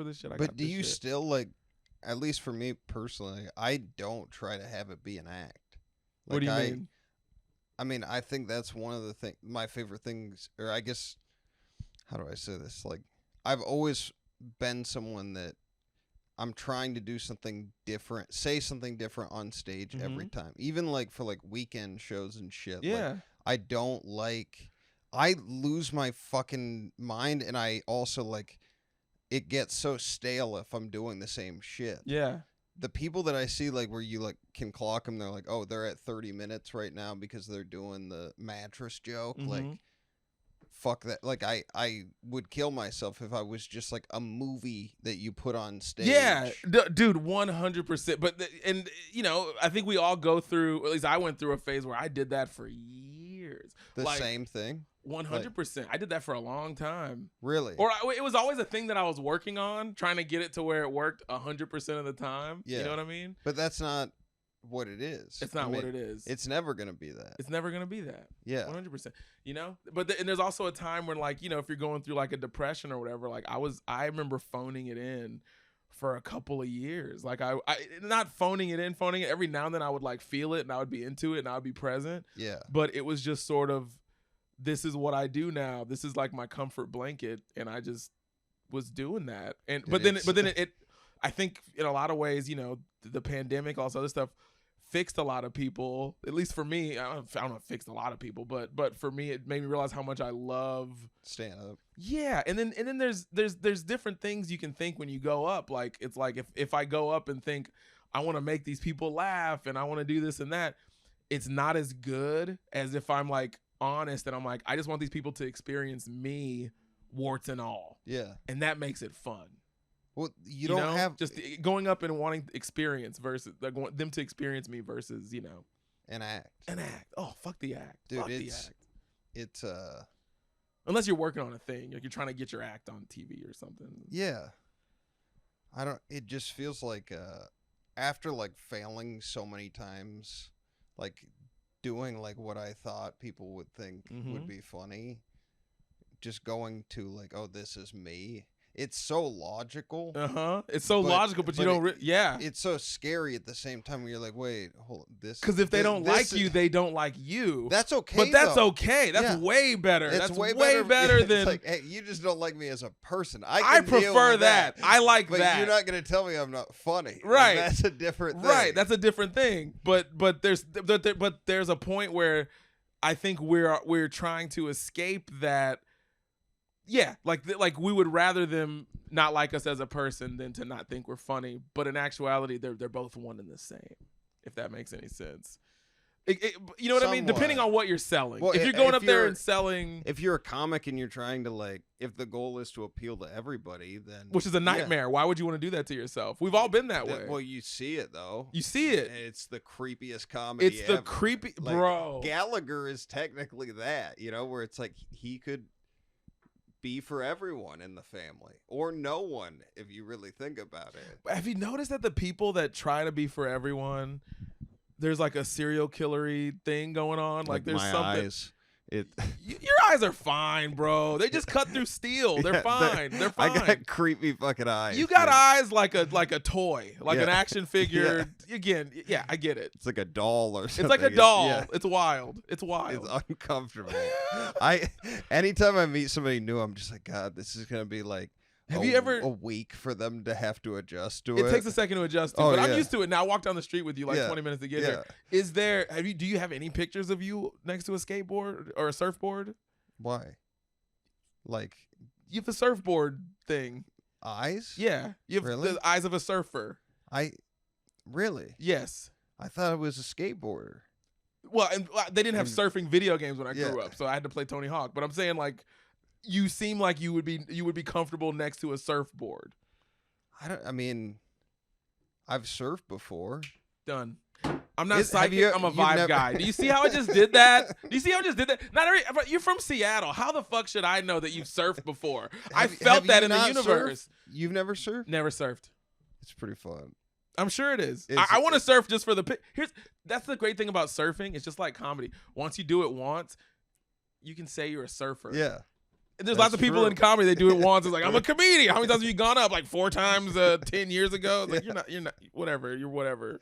for this shit. But do you still like? At least for me personally, I don't try to have it be an act. Like, what do you mean? I mean, I think that's one of the my favorite things, or I guess, how do I say this? Like, I've always been someone that I'm trying to do something different, say something different on stage every time. Even like for like weekend shows and shit. Yeah. Like, I lose my fucking mind, and I also like, it gets so stale if I'm doing the same shit. Yeah. The people that I see, like, where you like can clock them, they're like, oh, they're at 30 minutes right now because they're doing the mattress joke. Like, fuck that. Like, I would kill myself if I was just like a movie that you put on stage. Yeah, dude, 100%. But and you know, I think we all go through. At least I went through a phase where I did that for years. The same thing. 100%. I did that for a long time. Really? Or it was always a thing that I was working on, trying to get it to where it worked 100% of the time. Yeah. You know what I mean? But that's not what it is. It's not what it is. It's never going to be that. It's never going to be that. Yeah. 100%. You know? But and there's also a time when, like, you know, if you're going through like a depression or whatever, like I remember phoning it in for a couple of years. Like I not phoning it every now and then I would like feel it and I would be into it and I would be present. Yeah. But it was just sort of, this is what I do now. This is like my comfort blanket, and I just was doing that. And but then it I think in a lot of ways, you know, the pandemic, all this other stuff fixed a lot of people. At least for me, I don't know if it fixed a lot of people, but for me, it made me realize how much I love stand up. Yeah, and then there's different things you can think when you go up. Like, it's like if I go up and think I want to make these people laugh and I want to do this and that, it's not as good as if I'm like honest and I'm like, I just want these people to experience me, warts and all. Yeah. And that makes it fun. Well, you don't have just going up and wanting experience versus like, them to experience me versus, you know, an act. Oh, fuck the act. Dude, fuck the act. It's unless you're working on a thing, like you're trying to get your act on TV or something. Yeah. It just feels like after like failing so many times, like doing like what I thought people would think would be funny, just going to like, oh, this is me. It's so logical. It's so logical, but you don't. Yeah. It's so scary at the same time. Where you're like, wait, hold on, this. Because if they don't like you, they don't like you. That's okay. But that's okay. That's way better. That's way better than. Like, hey, you just don't like me as a person. I prefer that. I like but that. You're not gonna tell me I'm not funny. Right. Like, that's a different thing. Right. That's a different thing. But there's a point where I think we're trying to escape that. Yeah, like we would rather them not like us as a person than to not think we're funny. But in actuality, they're both one and the same. If that makes any sense, you know what I mean. Depending on what you're selling. Well, if you're going up there and selling, if you're a comic and you're trying to like, if the goal is to appeal to everybody, then which is a nightmare. Yeah. Why would you want to do that to yourself? We've all been that way. Well, you see it though. You see it. It's the creepiest comedy. It's the creepy, like, bro. Gallagher is technically that, you know, where it's like he could be for everyone in the family or no one if you really think about it. Have you noticed that the people that try to be for everyone, there's like a serial killery thing going on? Like there's my something. Eyes. Your eyes are fine, bro. They just cut through steel. They're fine. They're fine. I got creepy fucking eyes. You got eyes like a toy, like an action figure. Yeah. Again, yeah, I get it. It's like a doll or something. It's like a doll. It's wild. It's wild. It's uncomfortable. Anytime I meet somebody new, I'm just like, God, this is gonna be like a week for them to have to adjust to it. It takes a second to adjust to, but I'm used to it now. I walked down the street with you like 20 minutes to get here. Do you have any pictures of you next to a skateboard or a surfboard? Why? Like you have a surfboard thing. Eyes? Yeah. You have the eyes of a surfer. Really? Yes. I thought it was a skateboarder. Well, and they didn't have surfing video games when I grew up, so I had to play Tony Hawk. But I'm saying like you seem like you would be comfortable next to a surfboard. I've surfed before. Done. I'm not psychic. I'm a vibe guy. Do you see how I just did that? You're from Seattle. How the fuck should I know that you've surfed before? I felt that in the universe. You've never surfed? Never surfed. It's pretty fun. I'm sure it is. I want to surf just for that's the great thing about surfing. It's just like comedy. Once you do it once, you can say you're a surfer. Yeah. And there's lots of people true. in comedy, they do it once. It's like, I'm a comedian. How many times have you gone up? Like 4 times 10 years ago? It's like, you're not, whatever. You're whatever.